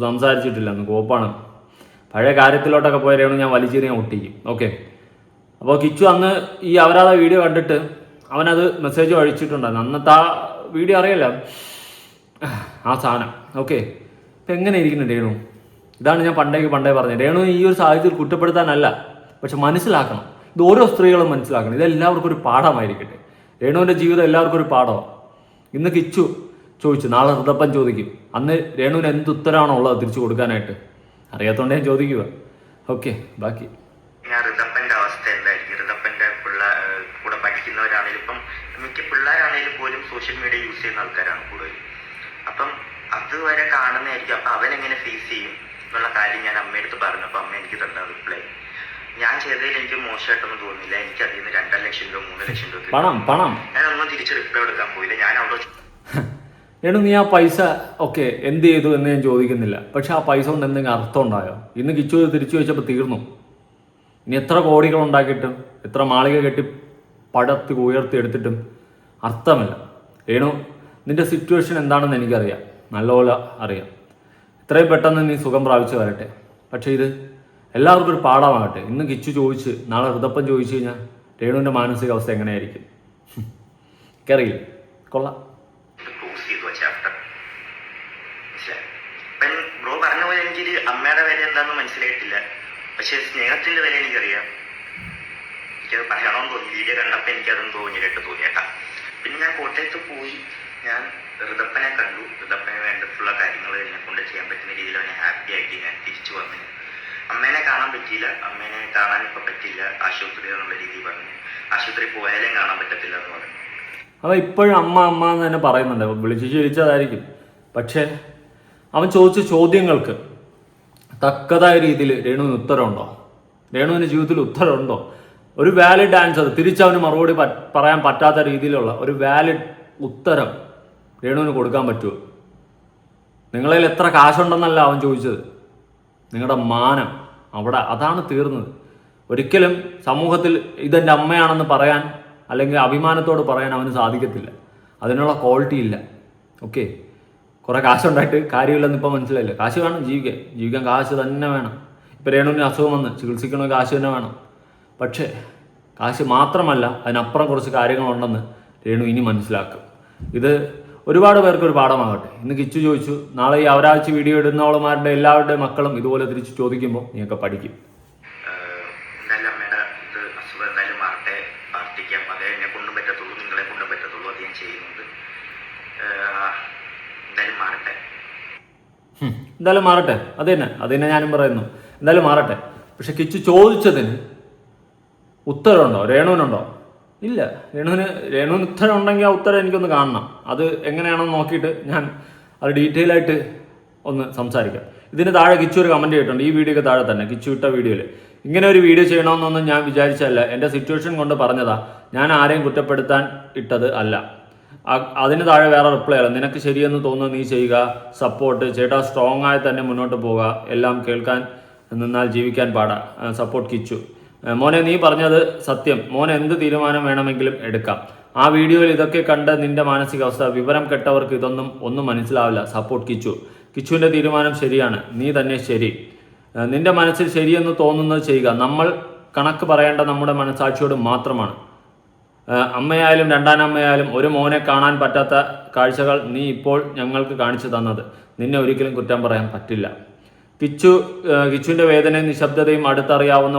സംസാരിച്ചിട്ടില്ല, കോപ്പാണ്. പഴയ കാര്യത്തിലോട്ടൊക്കെ പോയ രേണു ഞാൻ വലിച്ചെറിയാൻ ഒട്ടിക്കും. അപ്പോൾ കിച്ചു അന്ന് ഈ അപരാധ വീഡിയോ കണ്ടിട്ട് അവനത് മെസ്സേജ് അഴിച്ചിട്ടുണ്ടായിരുന്നു. അന്നത്തെ ആ വീഡിയോ അറിയാലോ, ആ സാധനം. ഇപ്പം എങ്ങനെ ഇരിക്കുന്നു രേണു? ഇതാണ് ഞാൻ പണ്ടേ പറഞ്ഞത്. രേണു ഈ ഒരു സാഹചര്യത്തിൽ കുറ്റപ്പെടുത്താനല്ല, പക്ഷെ മനസ്സിലാക്കണം. ഇത് ഓരോ സ്ത്രീകളും മനസ്സിലാക്കണം. ഇതെല്ലാവർക്കും ഒരു പാഠമായിരിക്കട്ടെ. രേണുവിൻ്റെ ജീവിതം എല്ലാവർക്കും ഒരു പാഠമാണ്. ഇന്ന് കിച്ചു ചോദിച്ചു, നാളെ ഋതപ്പൻ ചോദിക്കും. അന്ന് രേണുവിന് എന്ത് ഉത്തരമാണോ ഉള്ളത് തിരിച്ചു കൊടുക്കാനായിട്ട്? അറിയാത്തോണ്ട് ഞാൻ ചോദിക്കുക. ബാക്കി ഋതപ്പന്റെ അവസ്ഥ എന്തായിരിക്കും? ഋതപ്പന്റെ കൂടെ പഠിക്കുന്നവരാണെങ്കിലും ഇപ്പം മിക്ക പിള്ളേരാണെങ്കിലും പോലും സോഷ്യൽ മീഡിയ യൂസ് ചെയ്യുന്ന ആൾക്കാരാണ് കൂടുതൽ. അപ്പം അതുവരെ കാണുന്നതായിരിക്കും. അപ്പം അവനെങ്ങനെ ഫേസ് ചെയ്യും എന്നുള്ള കാര്യം ഞാൻ അമ്മയടുത്ത് പറഞ്ഞപ്പോൾ അമ്മ എനിക്ക് തന്ന റിപ്ലൈ, ഞാൻ ചെയ്തതിൽ എനിക്ക് മോശമായിട്ടൊന്നും തോന്നില്ല. എനിക്ക് അതിൽ നിന്ന് 2 ലക്ഷം രൂപ 3 ലക്ഷം രൂപ പണം ഞാനൊന്നും തിരിച്ച് റിപ്ലൈ എടുക്കാൻ പോയില്ല. ഞാൻ അവിടെ രേണു, നീ ആ പൈസ എന്ത് ചെയ്തു എന്ന് ഞാൻ ചോദിക്കുന്നില്ല. പക്ഷെ ആ പൈസ കൊണ്ട് എന്തെങ്കിലും അർത്ഥം ഉണ്ടായോ? ഇന്ന് കിച്ചു തിരിച്ചു വെച്ചപ്പോൾ തീർന്നു. ഇനി എത്ര കോടികൾ ഉണ്ടാക്കിയിട്ടും എത്ര മാളിക കെട്ടി പടത്തി ഉയർത്തി എടുത്തിട്ടും അർത്ഥമില്ല. രേണു, നിന്റെ സിറ്റുവേഷൻ എന്താണെന്ന് എനിക്കറിയാം, നല്ലപോലെ അറിയാം. ഇത്രയും പെട്ടെന്ന് നീ സുഖം പ്രാപിച്ച് വരട്ടെ. പക്ഷേ ഇത് എല്ലാവർക്കും ഒരു പാഠമാകട്ടെ. ഇന്ന് കിച്ചു ചോദിച്ച് നാളെ ഋതപ്പൻ ചോദിച്ചു കഴിഞ്ഞാൽ രേണുവിൻ്റെ മാനസികാവസ്ഥ എങ്ങനെയായിരിക്കും? എനിക്കറിയില്ല. കൊള്ളാം. ബ്രോ പറഞ്ഞ പോലെ എനിക്ക് അമ്മയുടെ വില എന്താണെന്ന് മനസ്സിലായിട്ടില്ല. പക്ഷെ സ്നേഹത്തിന്റെ വില എനിക്കറിയാം. എനിക്കത് പറയണമെന്ന് തോന്നി. വീഡിയോ കണ്ടപ്പോൾ എനിക്കതൊന്നും തോന്നിയേട്ടാ. പിന്നെ ഞാൻ കോട്ടയത്ത് പോയി ഞാൻ ഋതപ്പനെ കണ്ടു. ഋതപ്പനെ വേണ്ടിയിട്ടുള്ള കാര്യങ്ങൾ എന്നെ കൊണ്ട് ചെയ്യാൻ പറ്റുന്ന രീതിയിൽ അവനെ ഹാപ്പി ആക്കി ഞാൻ തിരിച്ചു വന്നു. അമ്മേനെ കാണാൻ പറ്റിയില്ല. അമ്മേനെ കാണാൻ ഇപ്പം പറ്റില്ല, ആശുപത്രി എന്നുള്ള രീതിയിൽ പറഞ്ഞു. ആശുപത്രി പോയാലും കാണാൻ പറ്റത്തില്ല എന്ന് പറഞ്ഞു. അവൻ ഇപ്പോഴും അമ്മ എന്ന് തന്നെ പറയുന്നുണ്ട്. വിളിച്ച് ചിരിച്ചതായിരിക്കും. പക്ഷേ അവൻ ചോദിച്ച ചോദ്യങ്ങൾക്ക് തക്കതായ രീതിയിൽ രേണുവിന് ഉത്തരവുണ്ടോ? രേണുവിൻ്റെ ജീവിതത്തിൽ ഉത്തരവുണ്ടോ? ഒരു വാലിഡ് ആൻസർ, തിരിച്ചവന് മറുപടി പറയാൻ പറ്റാത്ത രീതിയിലുള്ള ഒരു വാലിഡ് ഉത്തരം രേണുവിന് കൊടുക്കാൻ പറ്റുമോ? നിങ്ങളിൽ എത്ര കാശുണ്ടെന്നല്ല അവൻ ചോദിച്ചത്, നിങ്ങളുടെ മാനം. അതാണ് തീർന്നത്. ഒരിക്കലും സമൂഹത്തിൽ ഇതെൻ്റെ അമ്മയാണെന്ന് പറയാൻ അല്ലെങ്കിൽ അഭിമാനത്തോട് പറയാൻ അവന് സാധിക്കത്തില്ല. അതിനുള്ള ക്വാളിറ്റി ഇല്ല. കുറേ കാശുണ്ടായിട്ട് കാര്യമില്ലെന്ന് ഇപ്പം മനസ്സിലായില്ല. കാശ് വേണം ജീവിക്കാൻ കാശ് തന്നെ വേണം. ഇപ്പം രേണുവിന് അസുഖം വന്ന് ചികിത്സിക്കണമെങ്കിൽ കാശ് തന്നെ വേണം. പക്ഷേ കാശ് മാത്രമല്ല, അതിനപ്പുറം കുറച്ച് കാര്യങ്ങളുണ്ടെന്ന് രേണു ഇനി മനസ്സിലാക്കും. ഇത് ഒരുപാട് പേർക്ക് ഒരു പാഠമാകട്ടെ. ഇന്ന് കിച്ചു ചോദിച്ചു, നാളെ ഈ അവരാഴ്ച വീഡിയോ ഇടുന്നവളുമാരുടെ എല്ലാവരുടെയും മക്കളും ഇതുപോലെ തിരിച്ച് ചോദിക്കുമ്പോൾ നീയൊക്കെ പഠിക്കും. എന്തായാലും അമ്മയുടെ ഇത് അസുഖം എന്തായാലും മാറട്ടെ, പ്രാർത്ഥിക്കാം. അതേ എന്നെ കൊണ്ടും പറ്റത്തുള്ളൂ, നിങ്ങളെ കൊണ്ടും പറ്റത്തുള്ളൂ, അത് ഞാൻ ചെയ്യുന്നുണ്ട്. എന്തായാലും മാറട്ടെ. എന്തായാലും മാറട്ടെ, അത് തന്നെ ഞാനും പറയുന്നു, എന്തായാലും മാറട്ടെ. പക്ഷെ കിച്ചു ചോദിച്ചതിന് ഉത്തരവുണ്ടോ? രേണുവിനുണ്ടോ? ഇല്ല. രേണുവിന് ഉത്തരം ഉണ്ടെങ്കിൽ ആ ഉത്തരം എനിക്കൊന്ന് കാണണം. അത് എങ്ങനെയാണെന്ന് നോക്കിയിട്ട് ഞാൻ അത് ഡീറ്റെയിൽ ആയിട്ട് ഒന്ന് സംസാരിക്കാം. ഇതിന് താഴെ കിച്ചു ഒരു കമൻറ്റ് ചെയ്തിട്ടുണ്ട്, ഈ വീഡിയോക്ക് താഴെ തന്നെ, കിച്ചു ഇട്ട വീഡിയോയിൽ. ഇങ്ങനെ ഒരു വീഡിയോ ചെയ്യണമെന്നൊന്നും ഞാൻ വിചാരിച്ചല്ല, എൻ്റെ സിറ്റുവേഷൻ കൊണ്ട് പറഞ്ഞതാ, ഞാൻ ആരെയും കുറ്റപ്പെടുത്താൻ ഇട്ടത് അല്ല. അതിന് താഴെ വേറെ റിപ്ലൈ ആണ്, നിനക്ക് ശരിയെന്ന് തോന്നുന്നു നീ ചെയ്യുക, സപ്പോർട്ട് ചേട്ടാ, സ്ട്രോങ് ആയി തന്നെ മുന്നോട്ട് പോവുക, എല്ലാം കേൾക്കാൻ നിന്നാൽ ജീവിക്കാൻ പാടാ, സപ്പോർട്ട് കിച്ചു. മോനെ നീ പറഞ്ഞത് സത്യം, മോൻ എന്ത് തീരുമാനം വേണമെങ്കിലും എടുക്കാം. ആ വീഡിയോയിൽ ഇതൊക്കെ കണ്ട് നിന്റെ മാനസികാവസ്ഥ, വിവരം കെട്ടവർക്ക് ഒന്നും മനസ്സിലാവില്ല, സപ്പോർട്ട് കിച്ചു. കിച്ചുവിൻ്റെ തീരുമാനം ശരിയാണ്, നീ തന്നെ ശരി, നിന്റെ മനസ്സിൽ ശരിയെന്ന് തോന്നുന്നത് ചെയ്യുക. നമ്മൾ കണക്ക് പറയേണ്ട നമ്മുടെ മനസാക്ഷിയോട് മാത്രമാണ്. അമ്മയായാലും രണ്ടാനമ്മയായാലും ഒരു മോനെ കാണാൻ പറ്റാത്ത കാഴ്ചകൾ നീ ഇപ്പോൾ ഞങ്ങൾക്ക് കാണിച്ചു തന്നത്, നിന്നെ ഒരിക്കലും കുറ്റം പറയാൻ പറ്റില്ല. കിച്ചുവിൻ്റെ വേദനയും നിശബ്ദതയും അടുത്തറിയാവുന്ന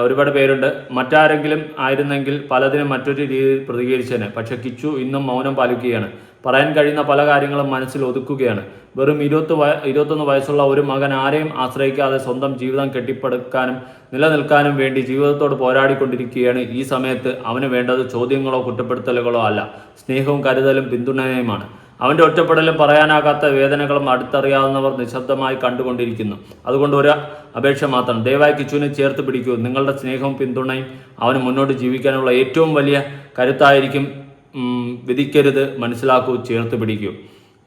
ഒരുപാട് പേരുണ്ട്. മറ്റാരെങ്കിലും ആയിരുന്നെങ്കിൽ പലതിനും മറ്റൊരു രീതിയിൽ പ്രതികരിച്ചേനെ. പക്ഷെ കിച്ചു ഇന്നും മൗനം പാലിക്കുകയാണ്. പറയാൻ കഴിയുന്ന പല കാര്യങ്ങളും മനസ്സിൽ ഒതുക്കുകയാണ്. വെറും 21 വയസ്സുള്ള ഒരു മകൻ ആരെയും ആശ്രയിക്കാതെ സ്വന്തം ജീവിതം കെട്ടിപ്പടുക്കാനും നിലനിൽക്കാനും വേണ്ടി ജീവിതത്തോട് പോരാടിക്കൊണ്ടിരിക്കുകയാണ്. ഈ സമയത്ത് അവന് വേണ്ടത് ചോദ്യങ്ങളോ കുറ്റപ്പെടുത്തലുകളോ അല്ല, സ്നേഹവും കരുതലും പിന്തുണയുമാണ്. അവൻ്റെ ഒറ്റപ്പെടലും പറയാനാകാത്ത വേദനകളും അടുത്തറിയാവുന്നവർ നിശബ്ദമായി കണ്ടുകൊണ്ടിരിക്കുന്നു. അതുകൊണ്ട് ഒരു അപേക്ഷ മാത്രം, ദയവായി കിച്ചുവിനെ ചേർത്ത് പിടിക്കൂ. നിങ്ങളുടെ സ്നേഹവും പിന്തുണയും അവന് മുന്നോട്ട് ജീവിക്കാനുള്ള ഏറ്റവും വലിയ കരുത്തായിരിക്കും. വിധിക്കരുത്, മനസ്സിലാക്കൂ, ചേർത്ത് പിടിക്കൂ.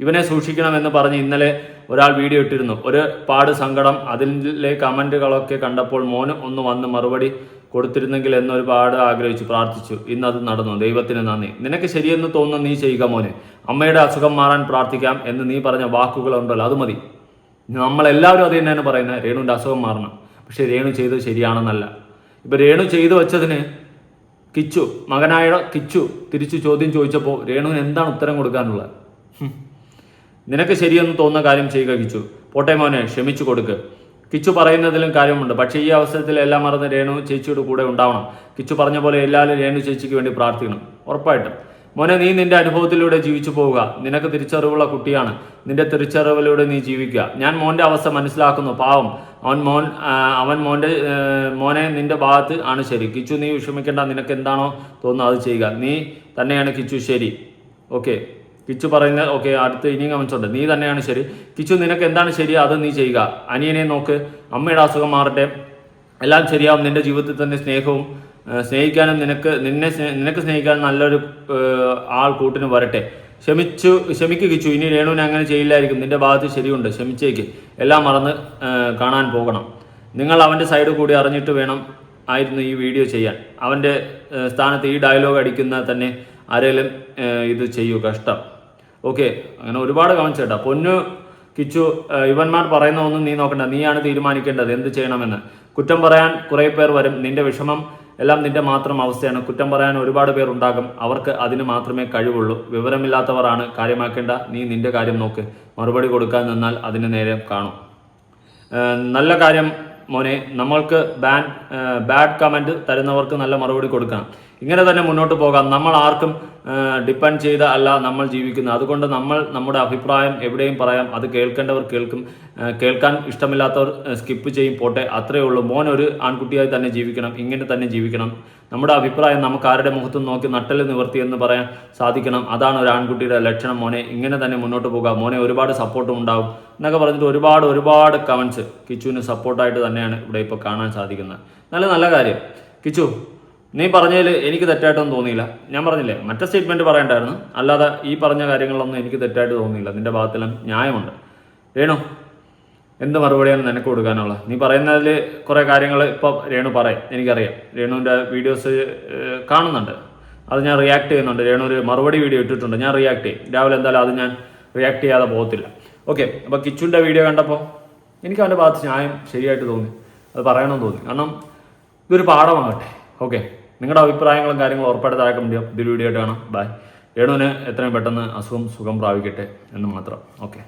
ഇവനെ സൂക്ഷിക്കണമെന്ന് പറഞ്ഞ് ഇന്നലെ ഒരാൾ വീഡിയോ ഇട്ടിരുന്നു. ഒരു പാട് സങ്കടം. അതിലെ കമൻറ്റുകളൊക്കെ കണ്ടപ്പോൾ മോന് ഒന്ന് വന്ന് മറുപടി കൊടുത്തിരുന്നെങ്കിൽ എന്നൊരുപാട് ആഗ്രഹിച്ചു, പ്രാർത്ഥിച്ചു. ഇന്നത് നടന്നു, ദൈവത്തിന് നന്ദി. നിനക്ക് ശരിയെന്ന് തോന്നുന്നു നീ ചെയ്യുക മോനെ. അമ്മയുടെ അസുഖം മാറാൻ പ്രാർത്ഥിക്കാം എന്ന് നീ പറഞ്ഞ വാക്കുകളുണ്ടല്ലോ, അത് മതി. നമ്മളെല്ലാവരും അത് തന്നെയാണ് പറയുന്നത്, രേണുവിൻ്റെ അസുഖം മാറണം. പക്ഷേ രേണു ചെയ്തത് ശരിയാണെന്നല്ല. ഇപ്പം രേണു ചെയ്തു വെച്ചതിന് മകനായ കിച്ചു തിരിച്ചു ചോദ്യം ചോദിച്ചപ്പോൾ രേണുവിന് എന്താണ് ഉത്തരം കൊടുക്കാനുള്ളത്? നിനക്ക് ശരിയെന്ന് തോന്നുന്ന കാര്യം ചെയ്യുക കിച്ചു. പോട്ടെ മോനെ, ക്ഷമിച്ചു കൊടുക്ക്. കിച്ചു പറയുന്നതിലും കാര്യമുണ്ട്. പക്ഷേ ഈ അവസരത്തിൽ എല്ലാം മറന്ന് രേണു ചേച്ചിയുടെ കൂടെ ഉണ്ടാവണം. കിച്ചു പറഞ്ഞ പോലെ എല്ലാവരും രേണു ചേച്ചിക്ക് വേണ്ടി പ്രാർത്ഥിക്കണം, ഉറപ്പായിട്ടും. മോനെ, നീ നിന്റെ അനുഭവത്തിലൂടെ ജീവിച്ചു പോവുക. നിനക്ക് തിരിച്ചറിവുള്ള കുട്ടിയാണ്. നിന്റെ തിരിച്ചറിവിലൂടെ നീ ജീവിക്കുക. ഞാൻ മോൻ്റെ അവസ്ഥ മനസ്സിലാക്കുന്നു, പാവം. മോനെ നിന്റെ ഭാഗത്ത് ആണ് ശരി. കിച്ചു നീ വിഷമിക്കേണ്ട, നിനക്ക് എന്താണോ തോന്നുന്നത് അത് ചെയ്യുക. നീ തന്നെയാണ് കിച്ചു ശരി. ഓക്കെ, കിച്ചു പറയുന്നത് ഓക്കെ. അടുത്ത് ഇനിയും കമൻസ് ഉണ്ട്. നീ തന്നെയാണ് ശരി കിച്ചു, നിനക്ക് എന്താണ് ശരി അത് നീ ചെയ്യുക. അനിയനെ നോക്ക്, അമ്മയുടെ അസുഖം മാറട്ടെ, എല്ലാം ശരിയാവും. നിന്റെ ജീവിതത്തിൽ തന്നെ സ്നേഹിക്കാനും നിനക്ക് സ്നേഹിക്കാനും നല്ലൊരു ആൾ കൂട്ടിന് വരട്ടെ. ക്ഷമിക്ക് കിച്ചു. ഇനി രേണുവിനെ അങ്ങനെ ചെയ്യില്ലായിരിക്കും. നിന്റെ ഭാഗത്ത് ശരിയുണ്ട്, ക്ഷമിച്ചേക്ക്. എല്ലാം മറന്ന് കാണാൻ പോകണം. നിങ്ങൾ അവൻ്റെ സൈഡ് കൂടി അറിഞ്ഞിട്ട് വേണം ആയിരുന്നു ഈ വീഡിയോ ചെയ്യാൻ. അവൻ്റെ സ്ഥാനത്ത് ഈ ഡയലോഗ് അടിക്കുന്ന തന്നെ ആരെങ്കിലും ഇത് ചെയ്യൂ, കഷ്ടം. ഓക്കെ, അങ്ങനെ ഒരുപാട് കമൻസ് കേട്ടോ. പൊന്നു കിച്ചു, ഇവന്മാർ പറയുന്ന ഒന്നും നീ നോക്കണ്ട, നീയാണ് തീരുമാനിക്കേണ്ടത് എന്ത് ചെയ്യണമെന്ന്. കുറ്റം പറയാൻ കുറേ പേർ വരും. നിന്റെ വിഷമം എല്ലാം നിന്റെ മാത്രം അവസ്ഥയാണ്. കുറ്റം പറയാൻ ഒരുപാട് പേർ ഉണ്ടാകും. അവർക്ക് അതിന് മാത്രമേ കഴിവുള്ളൂ. വിവരമില്ലാത്തവരാണ് കാര്യമാക്കേണ്ട. നീ നിന്റെ കാര്യം നോക്ക്. മറുപടി കൊടുക്കാൻ നിന്നാൽ അതിന് നേരെ കാണും. നല്ല കാര്യം മോനെ, നമ്മൾക്ക് ബാഡ് കമൻറ്റ് തരുന്നവർക്ക് നല്ല മറുപടി കൊടുക്കണം. ഇങ്ങനെ തന്നെ മുന്നോട്ട് പോകാം. നമ്മൾ ആർക്കും ഡിപ്പെൻഡ് ചെയ്ത അല്ല നമ്മൾ ജീവിക്കുന്നത്. അതുകൊണ്ട് നമ്മുടെ അഭിപ്രായം എവിടെയും പറയാം. അത് കേൾക്കേണ്ടവർ കേൾക്കും, കേൾക്കാൻ ഇഷ്ടമില്ലാത്തവർ സ്കിപ്പ് ചെയ്യും, പോട്ടെ, അത്രയേ ഉള്ളൂ. മോൻ ഒരു ആൺകുട്ടിയായി തന്നെ ജീവിക്കണം, ഇങ്ങനെ തന്നെ ജീവിക്കണം. നമ്മുടെ അഭിപ്രായം നമുക്ക് ആരുടെ മുഖത്തും നോക്കി നട്ടല് നിവർത്തിയെന്ന് പറയാൻ സാധിക്കണം. അതാണ് ഒരു ആൺകുട്ടിയുടെ ലക്ഷണം. മോനെ, ഇങ്ങനെ തന്നെ മുന്നോട്ട് പോകാം. മോനെ, ഒരുപാട് സപ്പോർട്ടും ഉണ്ടാവും എന്നൊക്കെ പറഞ്ഞിട്ട് ഒരുപാട് കമൻസ് കിച്ചുവിന് സപ്പോർട്ടായിട്ട് തന്നെയാണ് ഇവിടെ ഇപ്പോൾ കാണാൻ സാധിക്കുന്നത്. നല്ല കാര്യം. കിച്ചു, നീ പറഞ്ഞതിൽ എനിക്ക് തെറ്റായിട്ടൊന്നും തോന്നിയില്ല. ഞാൻ പറഞ്ഞില്ലേ, മറ്റേ സ്റ്റേറ്റ്മെൻറ്റ് പറയണ്ടായിരുന്നു. അല്ലാതെ ഈ പറഞ്ഞ കാര്യങ്ങളൊന്നും എനിക്ക് തെറ്റായിട്ട് തോന്നിയില്ല. നിൻ്റെ ഭാഗത്തെല്ലാം ന്യായമുണ്ട്. രേണു, എന്ത് മറുപടിയാണ് നിനക്ക് കൊടുക്കാനുള്ളത്? നീ പറയുന്നതിൽ കുറേ കാര്യങ്ങൾ ഇപ്പോൾ രേണു പറയും, എനിക്കറിയാം. രേണുവിൻ്റെ വീഡിയോസ് കാണുന്നുണ്ട്, അത് ഞാൻ റിയാക്ട് ചെയ്യുന്നുണ്ട്. രേണു ഒരു മറുപടി വീഡിയോ ഇട്ടിട്ടുണ്ട്, ഞാൻ റിയാക്ട് ചെയ്യും. രാവിലെ എന്തായാലും അത് ഞാൻ റിയാക്ട് ചെയ്യാതെ പോകത്തില്ല. ഓക്കെ, അപ്പോൾ കിച്ചുവിൻ്റെ വീഡിയോ കണ്ടപ്പോൾ എനിക്ക് അവൻ്റെ ഭാഗത്ത് ന്യായം ശരിയായിട്ട് തോന്നി, അത് പറയണമെന്ന് തോന്നി. കാരണം ഇതൊരു പാഠമാകട്ടെ. ഓക്കെ, നിങ്ങളുടെ അഭിപ്രായങ്ങളും കാര്യങ്ങളും ഉറപ്പായിട്ട് താഴെ കമന്റ് ചെയ്യാം. ഇതൊരു വീഡിയോ ആയിട്ട് കാണാം. ബൈ. രേണുവിന് എത്രയും പെട്ടെന്ന് സുഖം പ്രാപിക്കട്ടെ എന്ന് മാത്രം. ഓക്കെ.